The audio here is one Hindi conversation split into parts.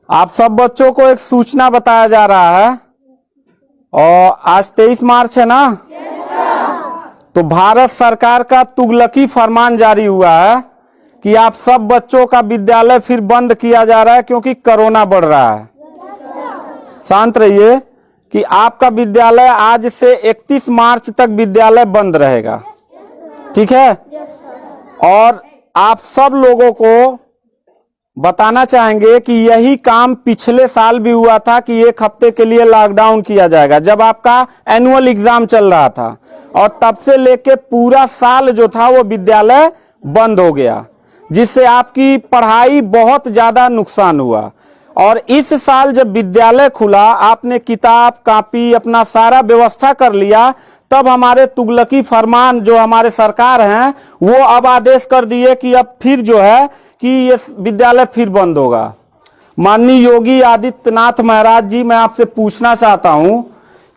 आप सब बच्चों को एक सूचना बताया जा रहा है और आज 23 मार्च है ना। तो भारत सरकार का तुगलकी फरमान जारी हुआ है कि आप सब बच्चों का विद्यालय फिर बंद किया जा रहा है क्योंकि कोरोना बढ़ रहा है। शांत रहिए कि आपका विद्यालय आज से 31 मार्च तक विद्यालय बंद रहेगा, ठीक है। और आप सब लोगों को बताना चाहेंगे कि यही काम पिछले साल भी हुआ था कि एक हफ्ते के लिए लॉकडाउन किया जाएगा जब आपका एनुअल एग्जाम चल रहा था, और तब से लेके पूरा साल जो था वो विद्यालय बंद हो गया, जिससे आपकी पढ़ाई बहुत ज्यादा नुकसान हुआ। और इस साल जब विद्यालय खुला, आपने किताब कॉपी अपना सारा व्यवस्था कर लिया, तब हमारे तुगलकी फरमान जो हमारे सरकार हैं वो अब आदेश कर दिए कि अब फिर जो है कि ये विद्यालय फिर बंद होगा। माननीय योगी आदित्यनाथ महाराज जी, मैं आपसे पूछना चाहता हूं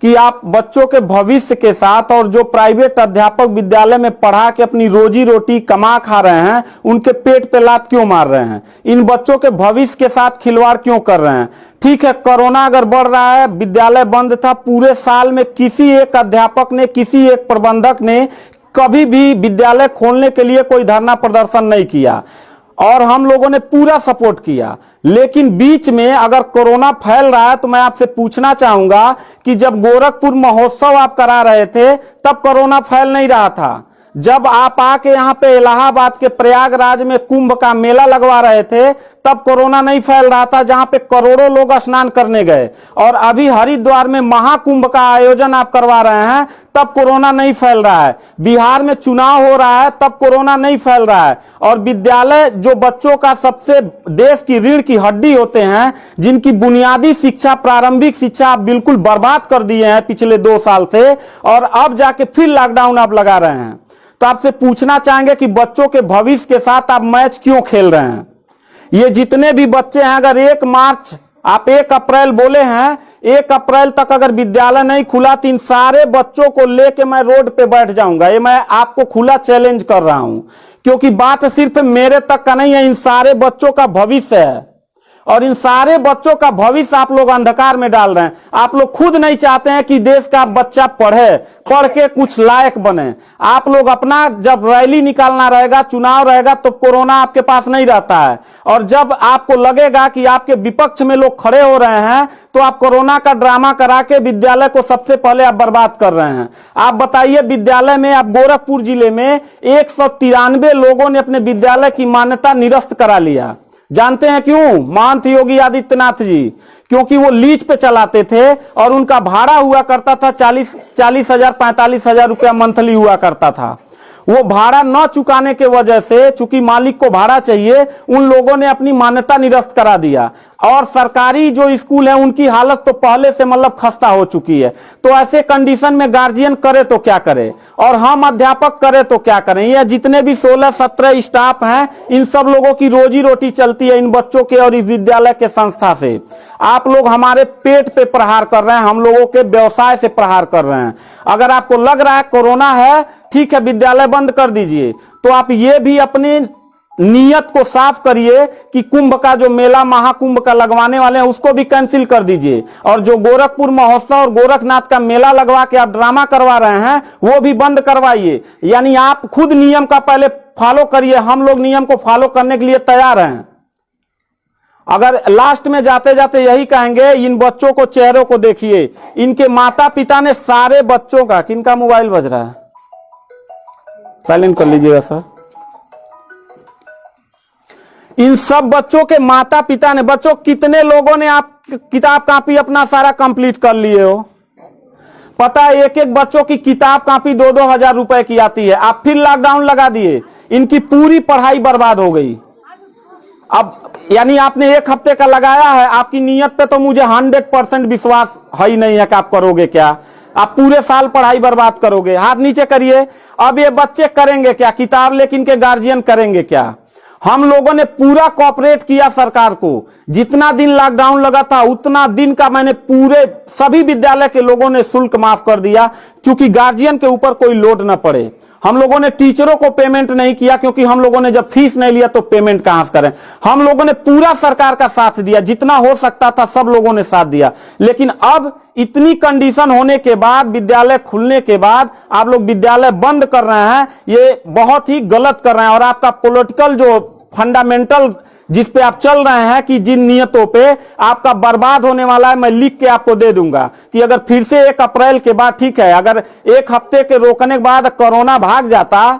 कि आप बच्चों के भविष्य के साथ और जो प्राइवेट अध्यापक विद्यालय में पढ़ा के अपनी रोजी रोटी कमा खा रहे हैं, उनके पेट पे लात क्यों मार रहे हैं? इन बच्चों के भविष्य के साथ खिलवाड़ क्यों कर रहे हैं? ठीक है, कोरोना अगर बढ़ रहा है, विद्यालय बंद था, पूरे साल में किसी एक अध्यापक ने, किसी एक प्रबंधक ने कभी भी विद्यालय खोलने के लिए कोई धरना प्रदर्शन नहीं किया और हम लोगों ने पूरा सपोर्ट किया। लेकिन बीच में अगर कोरोना फैल रहा है तो मैं आपसे पूछना चाहूंगा कि जब गोरखपुर महोत्सव आप करा रहे थे तब कोरोना फैल नहीं रहा था। जब आप आके यहाँ पे इलाहाबाद के प्रयागराज में कुंभ का मेला लगवा रहे थे तब कोरोना नहीं फैल रहा था, जहां पे करोड़ों लोग स्नान करने गए। और अभी हरिद्वार में महाकुंभ का आयोजन आप करवा रहे हैं तब कोरोना नहीं फैल रहा है। बिहार में चुनाव हो रहा है तब कोरोना नहीं फैल रहा है। और विद्यालय जो बच्चों का सबसे देश की रीढ़ की हड्डी होते हैं, जिनकी बुनियादी शिक्षा, प्रारंभिक शिक्षा आप बिल्कुल बर्बाद कर दिए हैं पिछले 2 साल से, और अब जाके फिर लॉकडाउन आप लगा रहे हैं। तो आपसे पूछना चाहेंगे कि बच्चों के भविष्य के साथ आप मैच क्यों खेल रहे हैं? ये जितने भी बच्चे हैं, अगर 1 मार्च आप 1 अप्रैल बोले हैं, 1 अप्रैल तक अगर विद्यालय नहीं खुला तो इन सारे बच्चों को लेके मैं रोड पे बैठ जाऊंगा। ये मैं आपको खुला चैलेंज कर रहा हूं, क्योंकि बात सिर्फ मेरे तक का नहीं है, इन सारे बच्चों का भविष्य है। और इन सारे बच्चों का भविष्य आप लोग अंधकार में डाल रहे हैं। आप लोग खुद नहीं चाहते हैं कि देश का बच्चा पढ़े, पढ़ के कुछ लायक बने। आप लोग अपना, जब रैली निकालना रहेगा, चुनाव रहेगा, तो कोरोना आपके पास नहीं रहता है। और जब आपको लगेगा कि आपके विपक्ष में लोग खड़े हो रहे हैं तो आप कोरोना का ड्रामा करा के विद्यालय को सबसे पहले आप बर्बाद कर रहे हैं। आप बताइए, विद्यालय में, आप गोरखपुर जिले में 193 लोगों ने अपने विद्यालय की मान्यता निरस्त करा लिया। जानते हैं क्यों? महंत योगी आदित्यनाथ जी, क्योंकि वो लीज पे चलाते थे और उनका भाड़ा हुआ करता था 40,000 45,000 रुपया मंथली हुआ करता था। वो भाड़ा न चुकाने के वजह से, चूंकि मालिक को भाड़ा चाहिए, उन लोगों ने अपनी मान्यता निरस्त करा दिया। और सरकारी जो स्कूल है उनकी हालत तो पहले से मतलब खस्ता हो चुकी है। तो ऐसे कंडीशन में गार्जियन करे तो क्या करे, और हम अध्यापक करे तो क्या करें? ये जितने भी 16-17 स्टाफ हैं, इन सब लोगों की रोजी रोटी चलती है इन बच्चों के और इस विद्यालय के संस्था से। आप लोग हमारे पेट पे प्रहार कर रहे हैं, हम लोगों के व्यवसाय से प्रहार कर रहे हैं। अगर आपको लग रहा है कोरोना है, ठीक है, विद्यालय बंद कर दीजिए, तो आप ये भी अपनी नियत को साफ करिए कि कुंभ का जो मेला, महाकुंभ का लगवाने वाले हैं, उसको भी कैंसिल कर दीजिए। और जो गोरखपुर महोत्सव और गोरखनाथ का मेला लगवा के आप ड्रामा करवा रहे हैं, वो भी बंद करवाइए। यानी आप खुद नियम का पहले फॉलो करिए, हम लोग नियम को फॉलो करने के लिए तैयार हैं। अगर लास्ट में जाते जाते यही कहेंगे, इन बच्चों को, चेहरों को देखिए, इनके माता पिता ने सारे बच्चों का, किनका मोबाइल बज रहा है, साइलेंट कर लीजिएगा सर। इन सब बच्चों के माता पिता ने, बच्चों कितने लोगों ने आप किताब कॉपी अपना सारा कंप्लीट कर लिए हो? पता है, एक एक बच्चों की किताब कॉपी 2-2 हजार रुपए की आती है। आप फिर लॉकडाउन लगा दिए, इनकी पूरी पढ़ाई बर्बाद हो गई। अब यानी आपने 1 हफ्ते का लगाया है, आपकी नीयत पे तो मुझे 100% विश्वास है ही नहीं है कि आप करोगे क्या। आप पूरे साल पढ़ाई बर्बाद करोगे। हाथ नीचे करिए। अब ये बच्चे करेंगे क्या? किताब लेकिन इनके गार्जियन करेंगे क्या? हम लोगों ने पूरा कोऑपरेट किया सरकार को। जितना दिन लॉकडाउन लगा था उतना दिन का मैंने पूरे सभी विद्यालय के लोगों ने शुल्क माफ कर दिया, क्योंकि गार्जियन के ऊपर कोई लोड ना पड़े। हम लोगों ने टीचरों को पेमेंट नहीं किया, क्योंकि हम लोगों ने जब फीस नहीं लिया तो पेमेंट कहां से करें। हम लोगों ने पूरा सरकार का साथ दिया, जितना हो सकता था सब लोगों ने साथ दिया। लेकिन अब इतनी कंडीशन होने के बाद, विद्यालय खुलने के बाद आप लोग विद्यालय बंद कर रहे हैं, ये बहुत ही गलत कर रहे हैं। और आपका पॉलिटिकल जो फंडामेंटल जिस पे आप चल रहे हैं कि जिन नियतों पे आपका बर्बाद होने वाला है, मैं लिख के आपको दे दूंगा कि अगर फिर से 1 अप्रैल के बाद, ठीक है, अगर 1 हफ्ते के रोकने के बाद कोरोना भाग जाता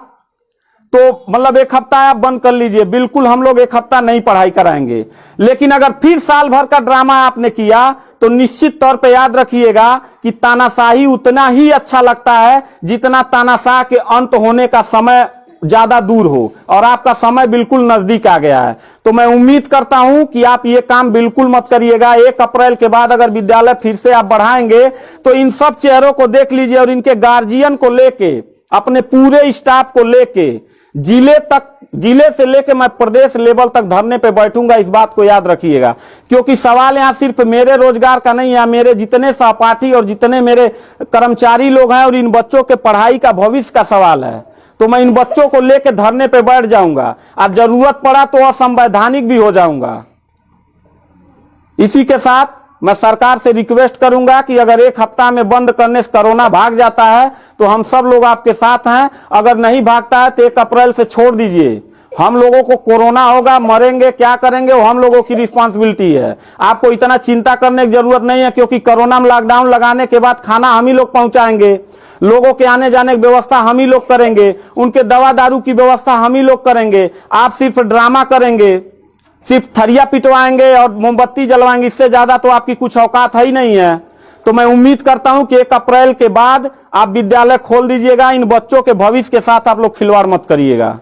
तो मतलब 1 हफ्ता आप बंद कर लीजिए, बिल्कुल हम लोग 1 हफ्ता नहीं पढ़ाई कराएंगे। लेकिन अगर फिर साल भर का ड्रामा आपने किया तो निश्चित तौर पे याद रखिएगा कि तानाशाही उतना ही अच्छा लगता है जितना तानाशाह के अंत होने का समय ज्यादा दूर हो, और आपका समय बिल्कुल नजदीक आ गया है। तो मैं उम्मीद करता हूं कि आप ये काम बिल्कुल मत करिएगा। 1 अप्रैल के बाद अगर विद्यालय फिर से आप बढ़ाएंगे तो इन सब चेहरों को देख लीजिए, और इनके गार्जियन को लेके, अपने पूरे स्टाफ को लेके, जिले से लेके मैं प्रदेश लेवल तक धरने पे बैठूंगा। इस बात को याद रखिएगा, क्योंकि सवाल यहां सिर्फ मेरे रोजगार का नहीं है, मेरे जितने सहपाठी और जितने मेरे कर्मचारी लोग हैं और इन बच्चों के पढ़ाई का भविष्य का सवाल है। तो मैं इन बच्चों को लेकर धरने पे बैठ जाऊंगा, और जरूरत पड़ा तो असंवैधानिक भी हो जाऊंगा। इसी के साथ मैं सरकार से रिक्वेस्ट करूंगा कि अगर 1 हफ्ता में बंद करने से कोरोना भाग जाता है तो हम सब लोग आपके साथ हैं। अगर नहीं भागता है तो 1 अप्रैल से छोड़ दीजिए। हम लोगों को कोरोना होगा, मरेंगे, क्या करेंगे वो हम लोगों की रिस्पांसिबिलिटी है। आपको इतना चिंता करने की जरूरत नहीं है, क्योंकि कोरोना में लॉकडाउन लगाने के बाद खाना हम ही लोग पहुंचाएंगे, लोगों के आने जाने की व्यवस्था हम ही लोग करेंगे, उनके दवा दारू की व्यवस्था हम ही लोग करेंगे। आप सिर्फ ड्रामा करेंगे, सिर्फ थरिया पिटवाएंगे और मोमबत्ती जलवाएंगे, इससे ज्यादा तो आपकी कुछ औकात है ही नहीं है। तो मैं उम्मीद करता हूं कि 1 अप्रैल के बाद आप विद्यालय खोल दीजिएगा। इन बच्चों के भविष्य के साथ आप लोग खिलवाड़ मत करिएगा।